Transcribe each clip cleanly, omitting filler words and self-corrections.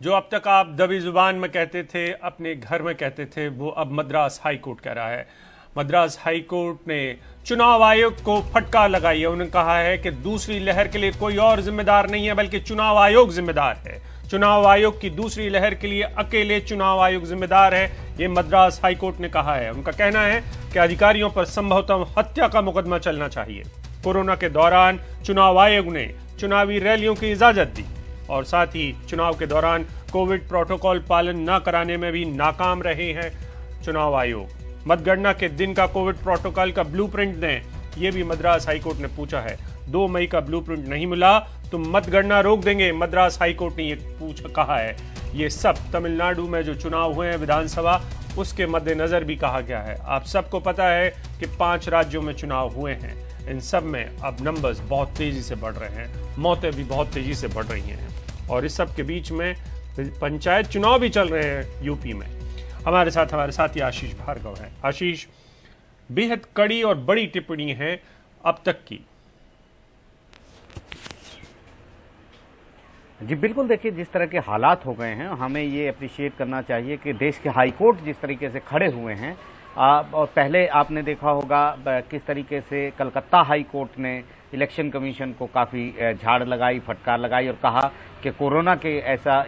जो अब तक आप दबी जुबान में कहते थे, अपने घर में कहते थे, वो अब मद्रास हाई कोर्ट कह रहा है। मद्रास हाई कोर्ट ने चुनाव आयोग को फटकार लगाई है। उन्होंने कहा है कि दूसरी लहर के लिए कोई और जिम्मेदार नहीं है, बल्कि चुनाव आयोग जिम्मेदार है। चुनाव आयोग की दूसरी लहर के लिए अकेले चुनाव आयोग जिम्मेदार है, ये मद्रास हाई कोर्ट ने कहा है। उनका कहना है कि अधिकारियों पर संभवतः हत्या का मुकदमा चलना चाहिए। कोरोना के दौरान चुनाव आयोग ने चुनावी रैलियों की इजाजत दी और साथ ही चुनाव के दौरान कोविड प्रोटोकॉल पालन न कराने में भी नाकाम रहे हैं चुनाव आयोग। मतगणना के दिन का कोविड प्रोटोकॉल का ब्लूप्रिंट दें, यह भी मद्रास हाईकोर्ट ने पूछा है। 2 मई का ब्लूप्रिंट नहीं मिला तो मतगणना रोक देंगे, मद्रास हाईकोर्ट ने यह कहा है। ये सब तमिलनाडु में जो चुनाव हुए हैं विधानसभा, उसके मद्देनजर भी कहा गया है। आप सबको पता है कि 5 राज्यों में चुनाव हुए हैं। इन सब में अब नंबर्स बहुत तेजी से बढ़ रहे हैं, मौतें भी बहुत तेजी से बढ़ रही हैं और इस सब के बीच में पंचायत चुनाव भी चल रहे हैं यूपी में। हमारे साथी आशीष भार्गव हैं। आशीष, बेहद कड़ी और बड़ी टिप्पणी है अब तक की। जी बिल्कुल, देखिए जिस तरह के हालात हो गए हैं, हमें ये अप्रिशिएट करना चाहिए कि देश के हाई कोर्ट जिस तरीके से खड़े हुए हैं। और पहले आपने देखा होगा किस तरीके से कलकत्ता हाई कोर्ट ने इलेक्शन कमीशन को काफ़ी झाड़ लगाई, फटकार लगाई और कहा कि कोरोना के ऐसा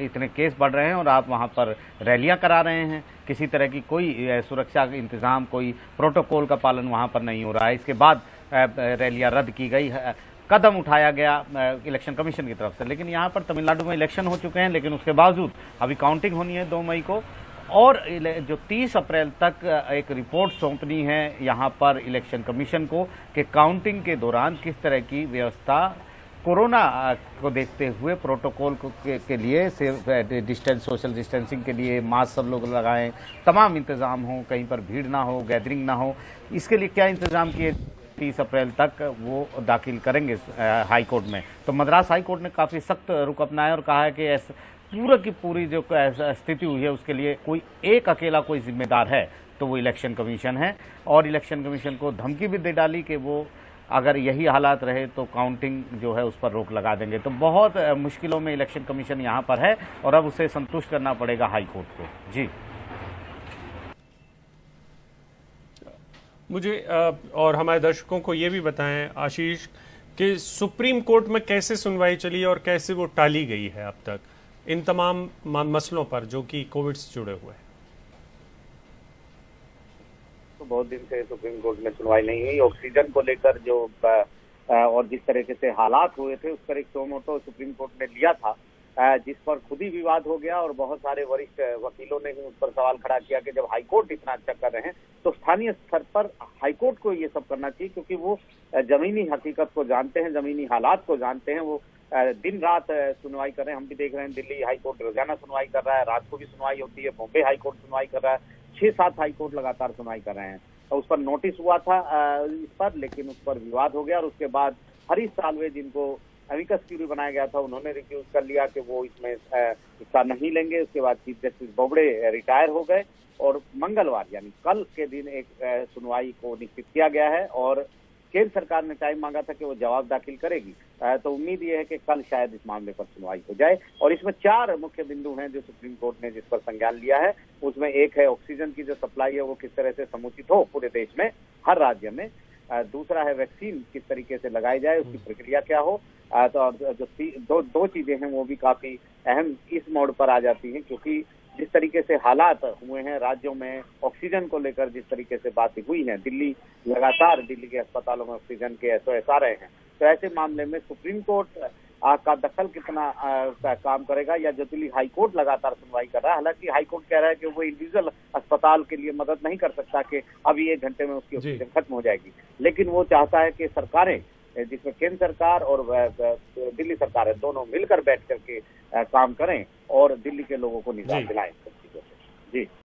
इतने केस बढ़ रहे हैं और आप वहां पर रैलियां करा रहे हैं, किसी तरह की कोई सुरक्षा का इंतजाम, कोई प्रोटोकॉल का पालन वहां पर नहीं हो रहा है। इसके बाद रैलियां रद्द की गई, कदम उठाया गया इलेक्शन कमीशन की तरफ से। लेकिन यहाँ पर तमिलनाडु में इलेक्शन हो चुके हैं, लेकिन उसके बावजूद अभी काउंटिंग होनी है 2 मई को और जो 30 अप्रैल तक एक रिपोर्ट सौंपनी है यहाँ पर इलेक्शन कमीशन को कि काउंटिंग के दौरान किस तरह की व्यवस्था कोरोना को देखते हुए प्रोटोकॉल के लिए डिस्टेंस, सोशल डिस्टेंसिंग के लिए मास्क सब लोग लगाएं, तमाम इंतजाम हो, कहीं पर भीड़ ना हो, गैदरिंग ना हो, इसके लिए क्या इंतजाम किए 30 अप्रैल तक वो दाखिल करेंगे हाई कोर्ट में। तो मद्रास हाई कोर्ट ने काफ़ी सख्त रुख अपनाया और कहा है कि पूरा की पूरी जो स्थिति हुई है उसके लिए कोई एक अकेला कोई जिम्मेदार है तो वो इलेक्शन कमीशन है। और इलेक्शन कमीशन को धमकी भी दे डाली कि वो अगर यही हालात रहे तो काउंटिंग जो है उस पर रोक लगा देंगे। तो बहुत मुश्किलों में इलेक्शन कमीशन यहाँ पर है और अब उसे संतुष्ट करना पड़ेगा हाई कोर्ट को। जी मुझे और हमारे दर्शकों को ये भी बताएं आशीष कि सुप्रीम कोर्ट में कैसे सुनवाई चली और कैसे वो टाली गई है अब तक इन तमाम मसलों पर जो कि कोविड से जुड़े हुए हैं। तो बहुत दिन से सुप्रीम कोर्ट में सुनवाई नहीं हुई। ऑक्सीजन को लेकर जो और जिस तरीके से हालात हुए थे उस पर एक सोमोटो सुप्रीम कोर्ट ने लिया था, जिस पर खुद ही विवाद हो गया और बहुत सारे वरिष्ठ वकीलों ने भी उस पर सवाल खड़ा किया कि जब हाईकोर्ट इतना अच्छा कर रहे हैं तो स्थानीय स्तर पर हाईकोर्ट को ये सब करना चाहिए, क्योंकि वो जमीनी हकीकत को जानते हैं, जमीनी हालात को जानते हैं। वो दिन रात सुनवाई कर रहे हैं। हम भी देख रहे हैं दिल्ली हाईकोर्ट रोजाना सुनवाई कर रहा है, रात को भी सुनवाई होती है, बॉम्बे हाईकोर्ट सुनवाई कर रहा है, 6-7 हाईकोर्ट लगातार सुनवाई कर रहे हैं। तो उस पर नोटिस हुआ था इस पर, लेकिन उस पर विवाद हो गया और उसके बाद हरीश साल्वे जिनको अमिकस क्यूरी बनाया गया था उन्होंने रिफ्यूज कर लिया कि वो इसमें हिस्सा नहीं लेंगे। उसके बाद चीफ जस्टिस बोबड़े रिटायर हो गए और मंगलवार यानी कल के दिन एक सुनवाई को निश्चित किया गया है और केंद्र सरकार ने टाइम मांगा था कि वो जवाब दाखिल करेगी। तो उम्मीद ये है कि कल शायद इस मामले पर सुनवाई हो जाए। और इसमें 4 मुख्य बिंदु हैं जो सुप्रीम कोर्ट ने जिस पर संज्ञान लिया है। उसमें एक है ऑक्सीजन की जो सप्लाई है वो किस तरह से समुचित हो पूरे देश में, हर राज्य में। दूसरा है वैक्सीन किस तरीके से लगाई जाए, उसकी प्रक्रिया क्या हो। तो जो दो चीजें हैं वो भी काफी अहम इस मोड़ पर आ जाती हैं, क्योंकि जिस तरीके से हालात हुए हैं राज्यों में ऑक्सीजन को लेकर, जिस तरीके से बातें हुई हैं, दिल्ली लगातार दिल्ली के अस्पतालों में ऑक्सीजन के SOS आ रहे हैं। तो ऐसे मामले में सुप्रीम कोर्ट का दखल कितना काम करेगा, या जो दिल्ली हाईकोर्ट लगातार सुनवाई कर रहा है। हालांकि हाईकोर्ट कह रहा है कि वो इंडिविजुअल अस्पताल के लिए मदद नहीं कर सकता कि अभी 1 घंटे में उसकी ऑक्सीजन खत्म हो जाएगी, लेकिन वो चाहता है कि सरकारें, जिसमें केंद्र सरकार और दिल्ली सरकार है, दोनों मिलकर बैठ करके काम करें और दिल्ली के लोगों को निजात दिलाएं सब चीजों से। जी।